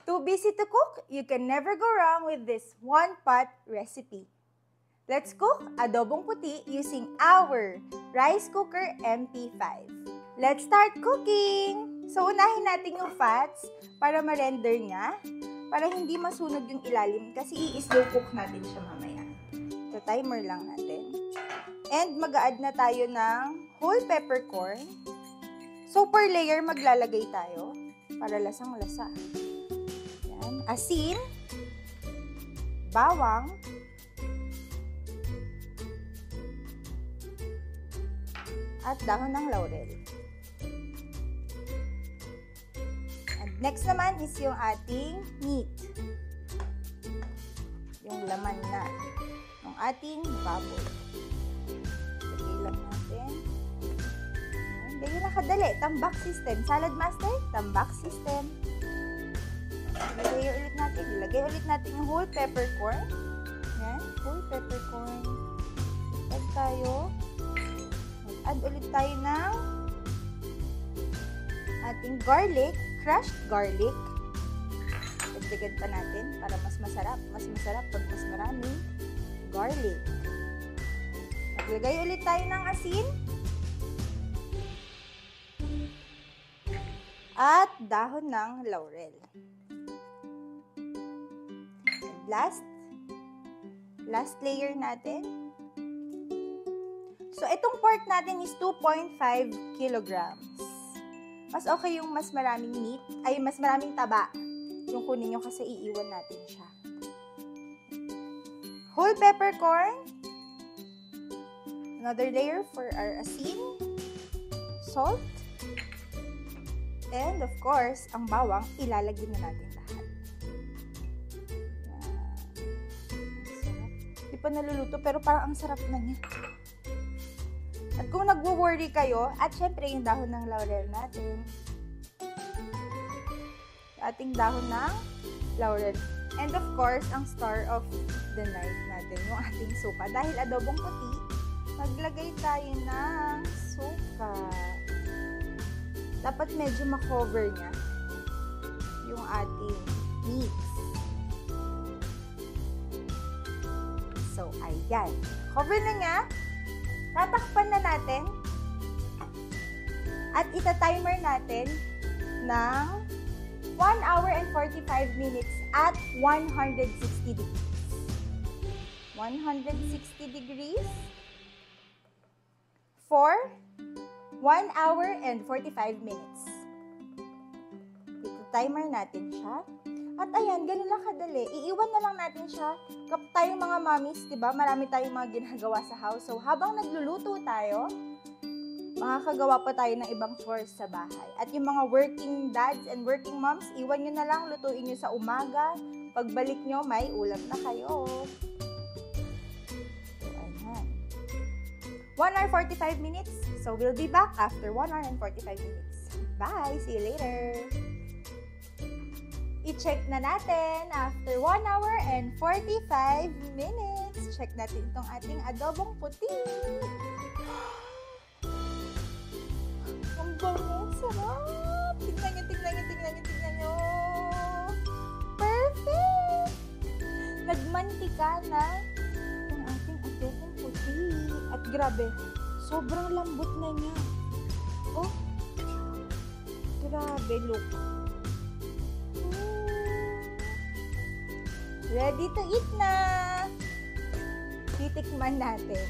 Too busy to cook? You can never go wrong with this one-pot recipe. Let's cook adobong puti using our rice cooker MP5. Let's start cooking! So, unahin natin yung fats para ma-render niya, para hindi masunog yung ilalim kasi i-slow cook natin siya mamaya. So, timer lang natin. And mag-a-add na tayo ng whole peppercorn. So, per layer maglalagay tayo para lasang-lasa. Yan. Asin, bawang, at dahon ng laurel. And next naman is yung ating meat. Yung laman na ng ating baboy. Lagay lang natin. Ganyan na kadali. Tambak system. Salad master, tambak system. Ilagay ulit natin. Ilagay ulit natin yung whole peppercorn. Yan. Whole peppercorn. Add tayo. Add ulit tayo ng ating garlic. Crushed garlic. Dagdagan pa natin para mas masarap. Mas masarap pag mas maraming garlic. Maglagay ulit tayo ng asin. At dahon ng laurel. And last layer natin. So, itong pork natin is 2.5 kilograms. Mas okay yung mas maraming meat, ay mas maraming taba yung kunin nyo kasi iiwan natin siya. Whole peppercorn. Another layer for our asin. Salt. And of course, ang bawang, ilalagyan na natin lahat. Hindi pa naluluto, pero parang ang sarap na niya. At kung nagwo-worry kayo, at syempre yung dahon ng laurel natin. Ating dahon ng laurel. And of course, ang star of the night natin, yung ating suka. Dahil adobong puti, maglagay tayo ng suka. Dapat medyo ma-cover niya yung ating meat. So, ayan. Cover na niya. Tatakpan na natin. At ita-timer natin ng 1 hour and 45 minutes at 160 degrees. 160 degrees for 1 hour and 45 minutes. Ito-timer natin siya. At ayan, ganun lang kadali. Iiwan na lang natin siya. Kapag tayong mga mommies, diba? Marami tayong mga ginagawa sa house. So, habang nagluluto tayo, makakagawa pa tayo ng ibang chores sa bahay. At yung mga working dads and working moms, iwan nyo na lang, lutuin nyo sa umaga. Pagbalik nyo, may ulam na kayo. So, ayan. 1 hour 45 minutes. So, we'll be back after 1 hour and 45 minutes. Bye! See you later! I-check na natin after 1 hour and 45 minutes. Check natin itong ating adobong puti. Ang bango, sarap! Tignan nyo. Perfect! Nagmantika na yung ating adobong puti. At grabe, sobrang lambot na niya. Oh, grabe, look. Ready to eat na! Titikman natin.